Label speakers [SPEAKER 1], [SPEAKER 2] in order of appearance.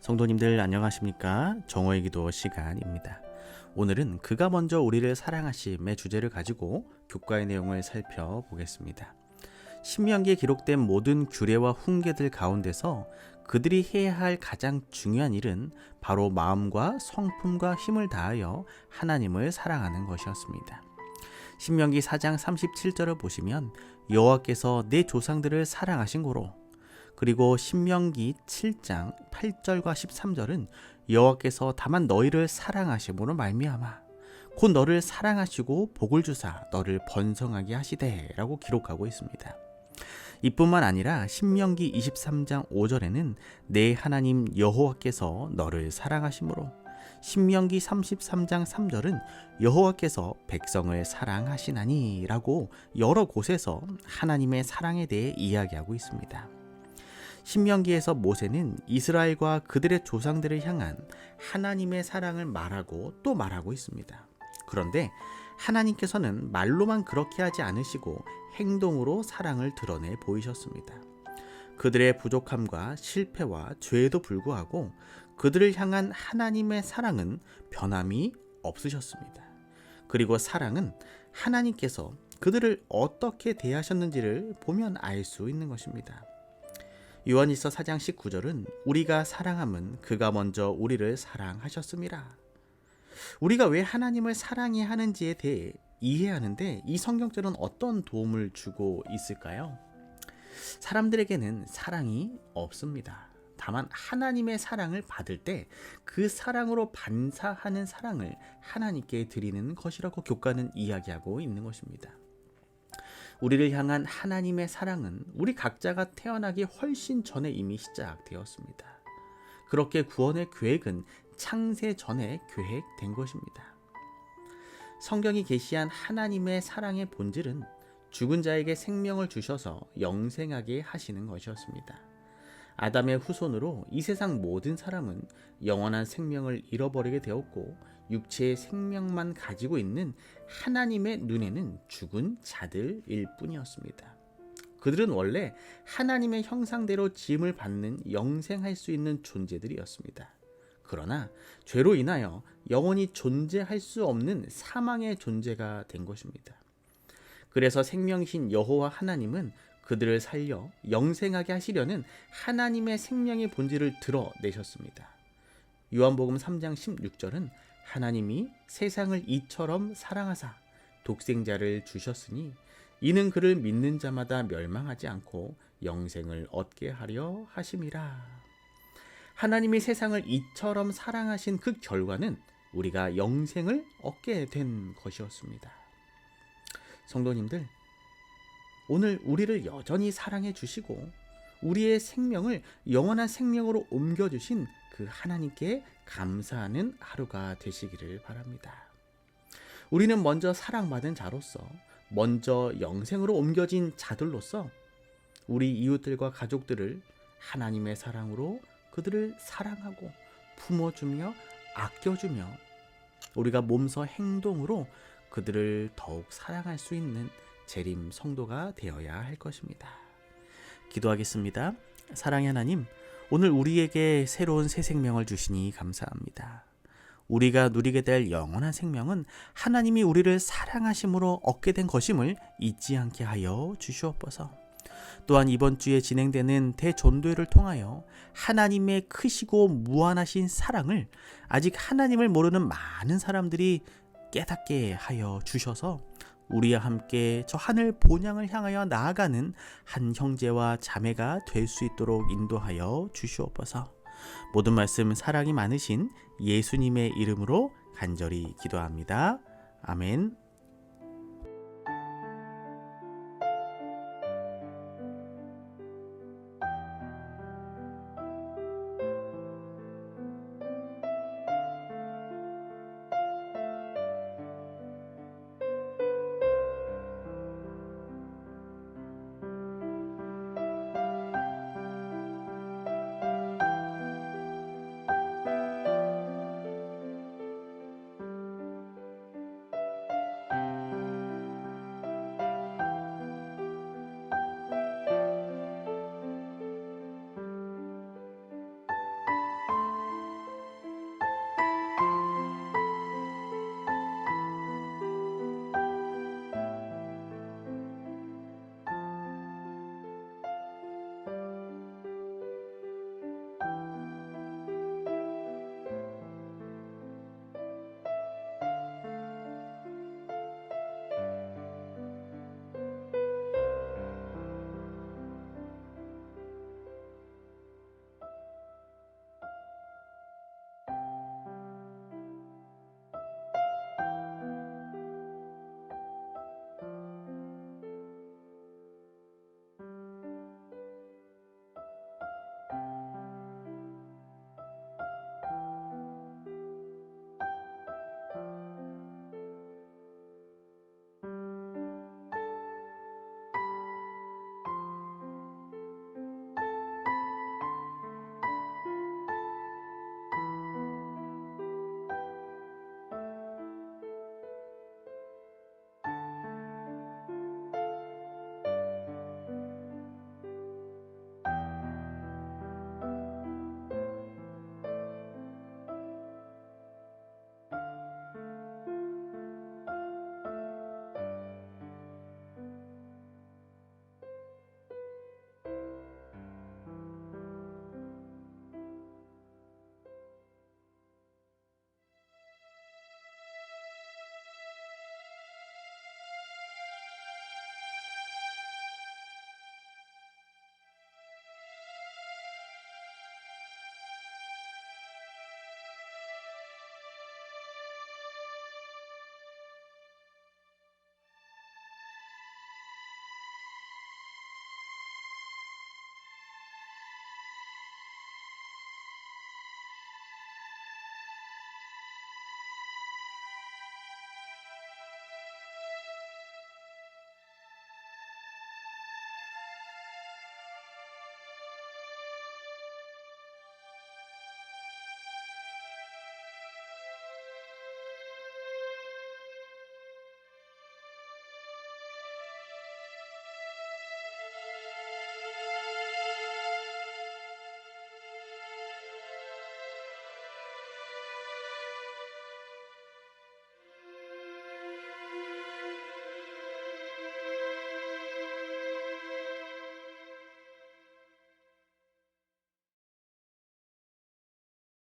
[SPEAKER 1] 성도님들 안녕하십니까? 정오의 기도 시간입니다. 오늘은 그가 먼저 우리를 사랑하심의 주제를 가지고 교과의 내용을 살펴보겠습니다. 신명기에 기록된 모든 규례와 훈계들 가운데서 그들이 해야 할 가장 중요한 일은 바로 마음과 성품과 힘을 다하여 하나님을 사랑하는 것이었습니다. 신명기 4장 37절을 보시면 여호와께서 내 조상들을 사랑하신 고로, 그리고 신명기 7장 8절과 13절은 여호와께서 다만 너희를 사랑하심으로 말미암아 곧 너를 사랑하시고 복을 주사 너를 번성하게 하시되 라고 기록하고 있습니다. 이뿐만 아니라 신명기 23장 5절에는 내 하나님 여호와께서 너를 사랑하심으로, 신명기 33장 3절은 여호와께서 백성을 사랑하시나니 라고 여러 곳에서 하나님의 사랑에 대해 이야기하고 있습니다. 신명기에서 모세는 이스라엘과 그들의 조상들을 향한 하나님의 사랑을 말하고 또 말하고 있습니다. 그런데 하나님께서는 말로만 그렇게 하지 않으시고 행동으로 사랑을 드러내 보이셨습니다. 그들의 부족함과 실패와 죄에도 불구하고 그들을 향한 하나님의 사랑은 변함이 없으셨습니다. 그리고 사랑은 하나님께서 그들을 어떻게 대하셨는지를 보면 알 수 있는 것입니다. 요한일서 4장 19절은 우리가 사랑함은 그가 먼저 우리를 사랑하셨음이라. 우리가 왜 하나님을 사랑해야 하는지에 대해 이해하는데 이 성경절은 어떤 도움을 주고 있을까요? 사람들에게는 사랑이 없습니다. 다만 하나님의 사랑을 받을 때 그 사랑으로 반사하는 사랑을 하나님께 드리는 것이라고 교과는 이야기하고 있는 것입니다. 우리를 향한 하나님의 사랑은 우리 각자가 태어나기 훨씬 전에 이미 시작되었습니다. 그렇게 구원의 계획은 창세 전에 계획된 것입니다. 성경이 계시한 하나님의 사랑의 본질은 죽은 자에게 생명을 주셔서 영생하게 하시는 것이었습니다. 아담의 후손으로 이 세상 모든 사람은 영원한 생명을 잃어버리게 되었고 육체의 생명만 가지고 있는 하나님의 눈에는 죽은 자들일 뿐이었습니다. 그들은 원래 하나님의 형상대로 지음을 받는 영생할 수 있는 존재들이었습니다. 그러나 죄로 인하여 영원히 존재할 수 없는 사망의 존재가 된 것입니다. 그래서 생명이신 여호와 하나님은 그들을 살려 영생하게 하시려는 하나님의 생명의 본질을 드러내셨습니다. 요한복음 3장 16절은 하나님이 세상을 이처럼 사랑하사 독생자를 주셨으니 이는 그를 믿는 자마다 멸망하지 않고 영생을 얻게 하려 하심이라. 하나님이 세상을 이처럼 사랑하신 그 결과는 우리가 영생을 얻게 된 것이었습니다. 성도님들, 오늘 우리를 여전히 사랑해 주시고 우리의 생명을 영원한 생명으로 옮겨주신 그 하나님께 감사하는 하루가 되시기를 바랍니다. 우리는 먼저 사랑받은 자로서, 먼저 영생으로 옮겨진 자들로서 우리 이웃들과 가족들을 하나님의 사랑으로 그들을 사랑하고 품어주며 아껴주며 우리가 몸소 행동으로 그들을 더욱 사랑할 수 있는 재림 성도가 되어야 할 것입니다. 기도하겠습니다. 사랑의 하나님, 오늘 우리에게 새로운 새 생명을 주시니 감사합니다. 우리가 누리게 될 영원한 생명은 하나님이 우리를 사랑하심으로 얻게 된 것임을 잊지 않게 하여 주시옵소서. 또한 이번 주에 진행되는 대전도회를 통하여 하나님의 크시고 무한하신 사랑을 아직 하나님을 모르는 많은 사람들이 깨닫게 하여 주셔서 우리와 함께 저 하늘 본향을 향하여 나아가는 한 형제와 자매가 될 수 있도록 인도하여 주시옵소서. 모든 말씀 사랑이 많으신 예수님의 이름으로 간절히 기도합니다. 아멘.